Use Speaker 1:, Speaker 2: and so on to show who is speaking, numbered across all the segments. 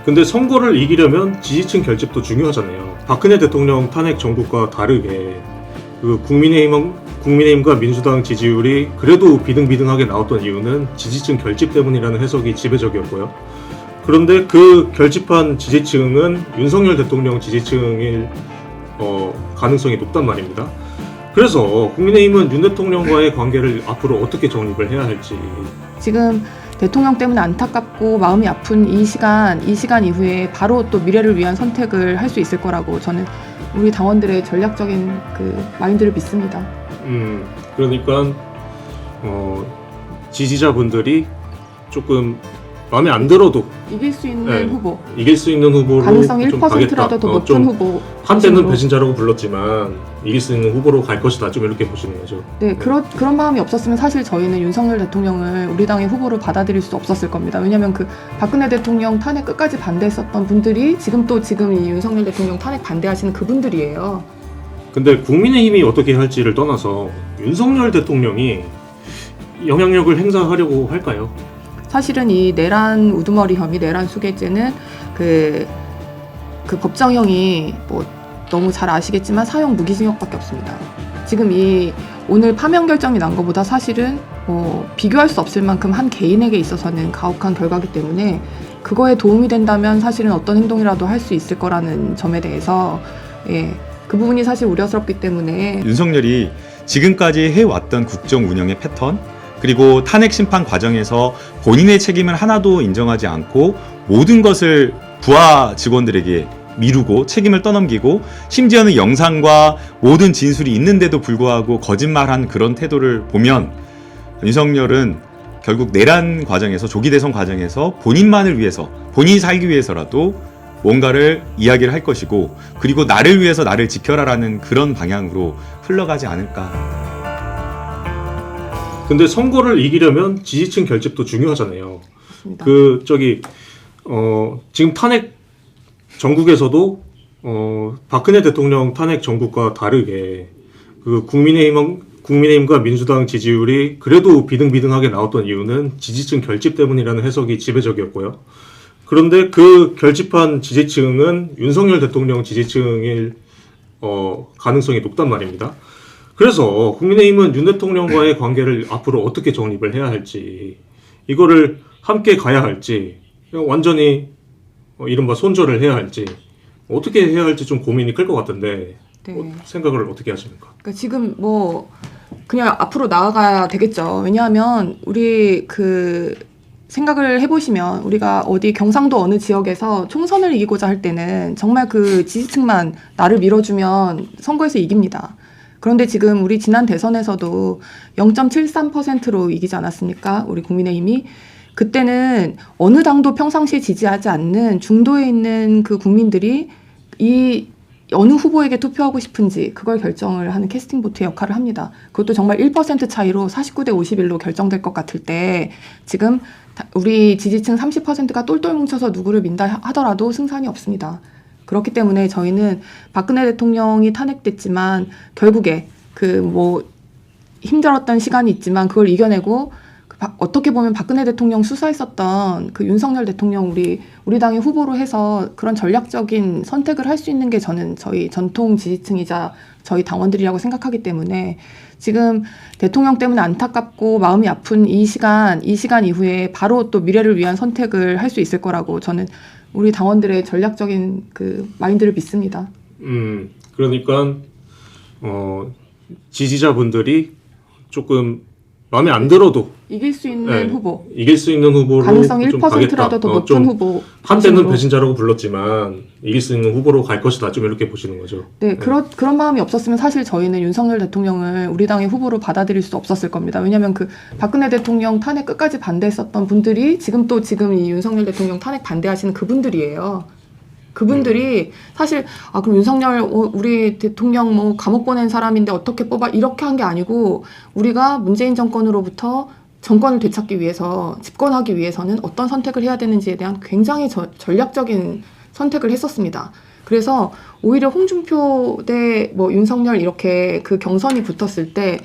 Speaker 1: 근데 선거를 이기려면 지지층 결집도 중요하잖아요. 박근혜 대통령 탄핵 정국과 다르게 그 국민의힘과 민주당 지지율이 그래도 비등비등하게 나왔던 이유는 지지층 결집 때문이라는 해석이 지배적이었고요. 그런데 그 결집한 지지층은 윤석열 대통령 지지층일 가능성이 높단 말입니다. 그래서 국민의힘은 윤 대통령과의 관계를 앞으로 어떻게 정립을 해야 할지.
Speaker 2: 지금 대통령 때문에 안타깝고 마음이 아픈 이 시간 이후에 바로 또 미래를 위한 선택을 할 수 있을 거라고 저는 우리 당원들의 전략적인 그 마인드를 믿습니다.
Speaker 1: 그러니까 지지자분들이 조금 마음에 안 들어도
Speaker 2: 이길 수 있는 후보,
Speaker 1: 이길 수 있는 후보로
Speaker 2: 가능성이
Speaker 1: 좀
Speaker 2: 1%라도 더 높은 후보.
Speaker 1: 한때는 배신자라고 불렀지만 이길 수 있는 후보로 갈 것이다. 좀 이렇게 보시는 거죠.
Speaker 2: 네, 그런 마음이 없었으면 사실 저희는 윤석열 대통령을 우리 당의 후보로 받아들일 수 없었을 겁니다. 왜냐하면 그 박근혜 대통령 탄핵 끝까지 반대했었던 분들이 지금 이 윤석열 대통령 탄핵 반대하시는 그분들이에요.
Speaker 1: 근데 국민의힘이 어떻게 할지를 떠나서 윤석열 대통령이 영향력을 행사하려고 할까요?
Speaker 2: 사실은 이 내란 우두머리 혐의, 내란 수괴죄는 그 법정형이 뭐 너무 잘 아시겠지만 사형 무기징역밖에 없습니다. 지금 이 오늘 파면 결정이 난 것보다 사실은 비교할 수 없을 만큼 한 개인에게 있어서는 가혹한 결과이기 때문에 그거에 도움이 된다면 사실은 어떤 행동이라도 할 수 있을 거라는 점에 대해서 그 부분이 사실 우려스럽기 때문에
Speaker 3: 윤석열이 지금까지 해왔던 국정 운영의 패턴, 그리고 탄핵 심판 과정에서 본인의 책임을 하나도 인정하지 않고 모든 것을 부하 직원들에게 미루고 책임을 떠넘기고 심지어는 영상과 모든 진술이 있는데도 불구하고 거짓말한 그런 태도를 보면 윤석열은 결국 내란 과정에서, 조기 대선 과정에서 본인만을 위해서, 본인이 살기 위해서라도 뭔가를 이야기를 할 것이고, 그리고 나를 위해서 나를 지켜라라는 그런 방향으로 흘러가지 않을까.
Speaker 1: 근데 선거를 이기려면 지지층 결집도 중요하잖아요.
Speaker 2: 맞습니다.
Speaker 1: 지금 탄핵 전국에서도 박근혜 대통령 탄핵 전국과 다르게 그 국민의힘과 민주당 지지율이 그래도 비등비등하게 나왔던 이유는 지지층 결집 때문이라는 해석이 지배적이었고요. 그런데 그 결집한 지지층은 윤석열 대통령 지지층일 가능성이 높단 말입니다. 그래서 국민의힘은 윤 대통령과의 관계를 앞으로 어떻게 정립을 해야 할지, 이거를 함께 가야 할지, 그냥 완전히 이른바 손절을 해야 할지, 어떻게 해야 할지 좀 고민이 클 것 같은데
Speaker 2: 네.
Speaker 1: 생각을 어떻게 하십니까?
Speaker 2: 그러니까 지금 그냥 앞으로 나아가야 되겠죠. 왜냐하면 우리 생각을 해보시면 우리가 어디 경상도 어느 지역에서 총선을 이기고자 할 때는 정말 그 지지층만 나를 밀어주면 선거에서 이깁니다. 그런데 지금 우리 지난 대선에서도 0.73%로 이기지 않았습니까? 우리 국민의힘이. 그때는 어느 당도 평상시에 지지하지 않는 중도에 있는 그 국민들이 이 어느 후보에게 투표하고 싶은지 그걸 결정을 하는 캐스팅 보트의 역할을 합니다. 그것도 정말 1% 차이로 49대 51로 결정될 것 같을 때 지금 우리 지지층 30%가 똘똘 뭉쳐서 누구를 민다 하더라도 승산이 없습니다. 그렇기 때문에 저희는 박근혜 대통령이 탄핵됐지만 결국에 힘들었던 시간이 있지만 그걸 이겨내고 어떻게 보면 박근혜 대통령 수사했었던 그 윤석열 대통령 우리 당의 후보로 해서 그런 전략적인 선택을 할 수 있는 게 저는 저희 전통 지지층이자 저희 당원들이라고 생각하기 때문에 지금 대통령 때문에 안타깝고 마음이 아픈 이 시간 이후에 바로 또 미래를 위한 선택을 할 수 있을 거라고 저는 우리 당원들의 전략적인 그 마인드를 믿습니다.
Speaker 1: 그러니까 지지자분들이 조금 마음에 안 들어도
Speaker 2: 이길 수 있는 후보,
Speaker 1: 이길 수 있는 후보로
Speaker 2: 가능성이
Speaker 1: 좀
Speaker 2: 1%라도 더 높은 후보.
Speaker 1: 한때는 배신자라고 불렀지만 이길 수 있는 후보로 갈 것이다. 좀 이렇게 보시는 거죠.
Speaker 2: 네, 그런 마음이 없었으면 사실 저희는 윤석열 대통령을 우리 당의 후보로 받아들일 수 없었을 겁니다. 왜냐하면 그 박근혜 대통령 탄핵 끝까지 반대했었던 분들이 지금 이 윤석열 대통령 탄핵 반대하시는 그분들이에요. 그분들이 사실 그럼 윤석열 우리 대통령 감옥 보낸 사람인데 어떻게 뽑아 이렇게 한 게 아니고 우리가 문재인 정권으로부터 정권을 되찾기 위해서 집권하기 위해서는 어떤 선택을 해야 되는지에 대한 굉장히 전략적인 선택을 했었습니다. 그래서 오히려 홍준표 대 윤석열 이렇게 그 경선이 붙었을 때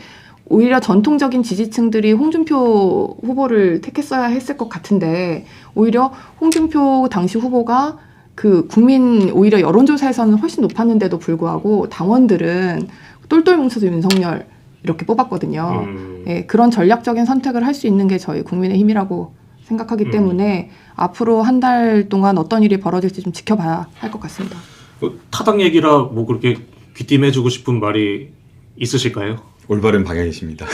Speaker 2: 오히려 전통적인 지지층들이 홍준표 후보를 택했어야 했을 것 같은데 오히려 홍준표 당시 후보가 그 국민 오히려 여론조사에서는 훨씬 높았는데도 불구하고 당원들은 똘똘 뭉쳐서 윤석열 이렇게 뽑았거든요. 예, 그런 전략적인 선택을 할 수 있는 게 저희 국민의힘이라고 생각하기 때문에 앞으로 한 달 동안 어떤 일이 벌어질지 좀 지켜봐야 할 것 같습니다.
Speaker 1: 타당 얘기라 뭐 그렇게 귀띔해주고 싶은 말이 있으실까요?
Speaker 3: 올바른 방향이십니다.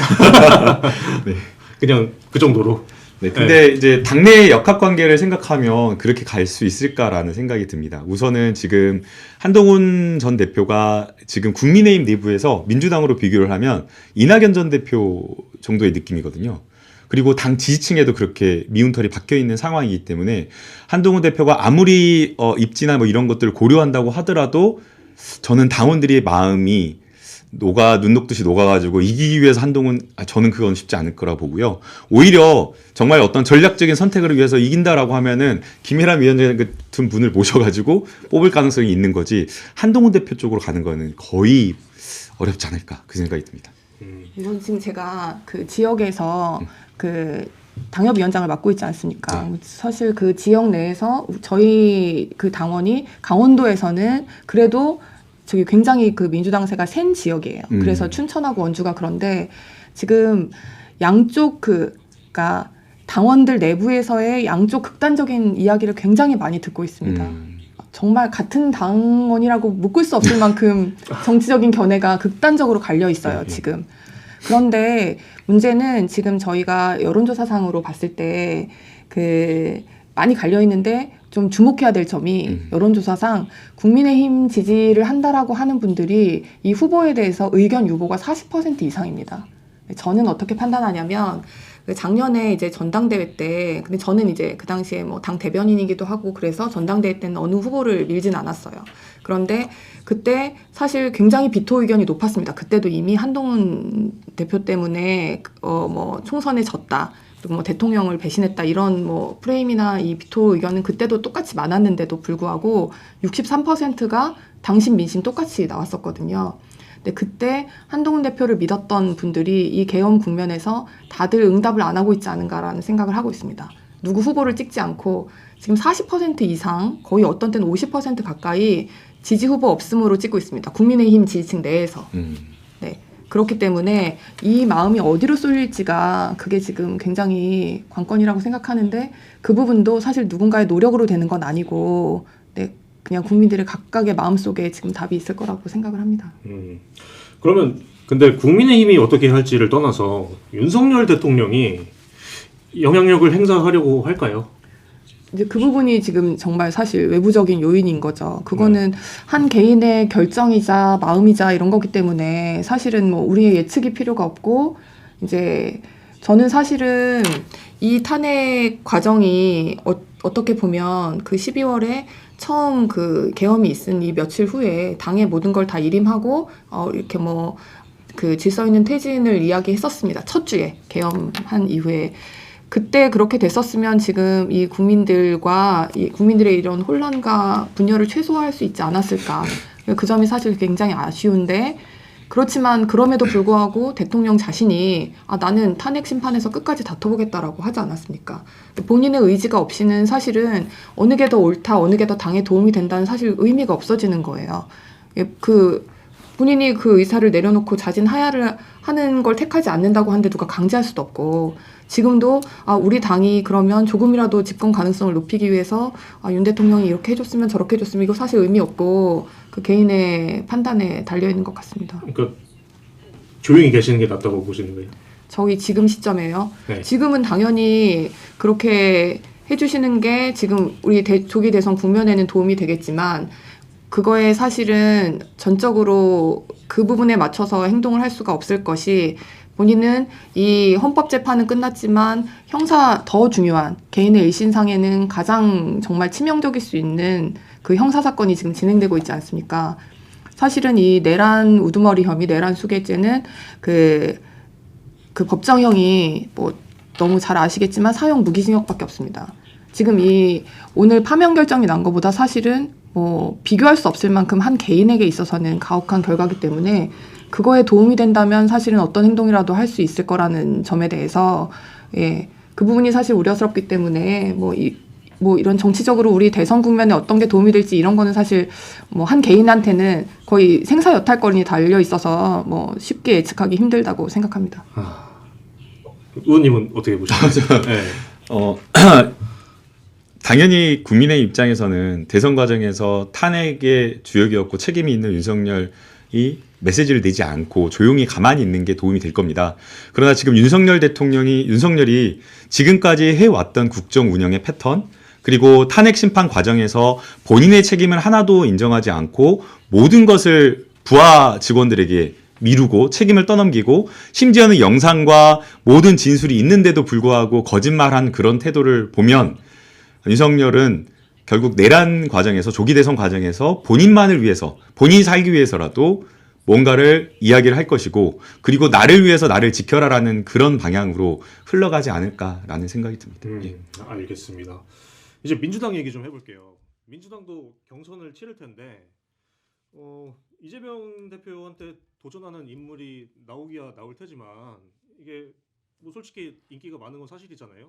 Speaker 3: 네.
Speaker 1: 그냥 그 정도로.
Speaker 3: 네, 근데 이제 당내의 역학관계를 생각하면 그렇게 갈 수 있을까라는 생각이 듭니다. 우선은 지금 한동훈 전 대표가 지금 국민의힘 내부에서 민주당으로 비교를 하면 이낙연 전 대표 정도의 느낌이거든요. 그리고 당 지지층에도 그렇게 미운털이 박혀 있는 상황이기 때문에 한동훈 대표가 아무리 입지나 뭐 이런 것들을 고려한다고 하더라도 저는 당원들의 마음이 눈 녹듯이 녹아가지고 이기기 위해서 저는 그건 쉽지 않을 거라 보고요. 오히려 정말 어떤 전략적인 선택을 위해서 이긴다라고 하면은 김혜란 위원장 같은 분을 모셔가지고 뽑을 가능성이 있는 거지 한동훈 대표 쪽으로 가는 거는 거의 어렵지 않을까 그 생각이 듭니다.
Speaker 2: 이건 지금 제가 그 지역에서 그 당협위원장을 맡고 있지 않습니까? 사실 그 지역 내에서 저희 그 당원이 강원도에서는 그래도 저기 굉장히 그 민주당세가 센 지역이에요. 그래서 춘천하고 원주가 그런데 지금 양쪽 그러니까 당원들 내부에서의 양쪽 극단적인 이야기를 굉장히 많이 듣고 있습니다. 정말 같은 당원이라고 묶을 수 없을 만큼 정치적인 견해가 극단적으로 갈려 있어요, 지금. 그런데 문제는 지금 저희가 여론조사상으로 봤을 때 그 많이 갈려 있는데 좀 주목해야 될 점이 여론조사상 국민의힘 지지를 한다라고 하는 분들이 이 후보에 대해서 의견 유보가 40% 이상입니다. 저는 어떻게 판단하냐면 작년에 이제 전당대회 때 근데 저는 이제 그 당시에 뭐 당 대변인이기도 하고 그래서 전당대회 때는 어느 후보를 밀진 않았어요. 그런데 그때 사실 굉장히 비토 의견이 높았습니다. 그때도 이미 한동훈 대표 때문에 뭐 총선에 졌다. 그리고 뭐 대통령을 배신했다 이런 뭐 프레임이나 이 비토 의견은 그때도 똑같이 많았는데도 불구하고 63%가 당신 민심 똑같이 나왔었거든요. 근데 그때 한동훈 대표를 믿었던 분들이 이 계엄 국면에서 다들 응답을 안 하고 있지 않은가라는 생각을 하고 있습니다. 누구 후보를 찍지 않고 지금 40% 이상 거의 어떤 때는 50% 가까이 지지 후보 없음으로 찍고 있습니다. 국민의힘 지지층 내에서. 네. 그렇기 때문에 이 마음이 어디로 쏠릴지가 그게 지금 굉장히 관건이라고 생각하는데 그 부분도 사실 누군가의 노력으로 되는 건 아니고 네, 그냥 국민들의 각각의 마음속에 지금 답이 있을 거라고 생각을 합니다.
Speaker 1: 그러면 근데 국민의힘이 어떻게 할지를 떠나서 윤석열 대통령이 영향력을 행사하려고 할까요?
Speaker 2: 이제 그 부분이 지금 정말 사실 외부적인 요인인 거죠. 그거는 한 개인의 결정이자 마음이자 이런 거기 때문에 사실은 뭐 우리의 예측이 필요가 없고 이제 저는 사실은 이 탄핵 과정이 어떻게 보면 그 12월에 처음 그 계엄이 있은 이 며칠 후에 당의 모든 걸 다 일임하고 이렇게 뭐 그 질서 있는 퇴진을 이야기했었습니다. 첫 주에 계엄한 이후에. 그때 그렇게 됐었으면 지금 이 국민들의 이런 혼란과 분열을 최소화할 수 있지 않았을까. 그 점이 사실 굉장히 아쉬운데 그렇지만 그럼에도 불구하고 대통령 자신이 나는 탄핵 심판에서 끝까지 다퉈보겠다라고 하지 않았습니까? 본인의 의지가 없이는 사실은 어느 게 더 옳다, 어느 게 더 당에 도움이 된다는 사실 의미가 없어지는 거예요. 본인이 그 의사를 내려놓고 자진하야를 하는 걸 택하지 않는다고 하는데 누가 강제할 수도 없고 지금도 우리 당이 그러면 조금이라도 집권 가능성을 높이기 위해서 윤 대통령이 이렇게 해줬으면 저렇게 해줬으면 이거 사실 의미 없고 그 개인의 판단에 달려있는 것 같습니다.
Speaker 1: 그러니까 조용히 계시는 게 낫다고 보시는 거예요?
Speaker 2: 저희 지금 시점에요.
Speaker 1: 네.
Speaker 2: 지금은 당연히 그렇게 해주시는 게 지금 우리 조기 대선 국면에는 도움이 되겠지만 그거에 사실은 전적으로 그 부분에 맞춰서 행동을 할 수가 없을 것이 본인은 이 헌법재판은 끝났지만 더 중요한 개인의 일신상에는 가장 정말 치명적일 수 있는 그 형사사건이 지금 진행되고 있지 않습니까? 사실은 이 내란 우두머리 혐의, 내란 수괴죄는 그 법정형이 뭐 너무 잘 아시겠지만 사형 무기징역밖에 없습니다. 지금 오늘 파면 결정이 난 것보다 사실은 뭐 비교할 수 없을 만큼 한 개인에게 있어서는 가혹한 결과이기 때문에 그거에 도움이 된다면 사실은 어떤 행동이라도 할 수 있을 거라는 점에 대해서 예, 그 부분이 사실 우려스럽기 때문에 뭐 이런 정치적으로 우리 대선 국면에 어떤 게 도움이 될지 이런 거는 사실 뭐 한 개인한테는 거의 생사여탈권이 달려 있어서 뭐 쉽게 예측하기 힘들다고 생각합니다.
Speaker 1: 의원님은 어떻게 보십니까? 네.
Speaker 3: 당연히 국민의 입장에서는 대선 과정에서 탄핵의 주역이었고 책임이 있는 윤석열이 메시지를 내지 않고 조용히 가만히 있는 게 도움이 될 겁니다. 그러나 지금 윤석열이 지금까지 해왔던 국정 운영의 패턴, 그리고 탄핵 심판 과정에서 본인의 책임을 하나도 인정하지 않고 모든 것을 부하 직원들에게 미루고 책임을 떠넘기고 심지어는 영상과 모든 진술이 있는데도 불구하고 거짓말한 그런 태도를 보면 윤석열은 결국 내란 과정에서 조기 대선 과정에서 본인만을 위해서 본인이 살기 위해서라도 뭔가를 이야기를 할 것이고 그리고 나를 위해서 나를 지켜라라는 그런 방향으로 흘러가지 않을까라는 생각이 듭니다. 예.
Speaker 1: 알겠습니다. 이제 민주당 얘기 좀 해볼게요. 민주당도 경선을 치를 텐데 이재명 대표한테 도전하는 인물이 나오기야 나올 테지만 이게 뭐 솔직히 인기가 많은 건 사실이잖아요.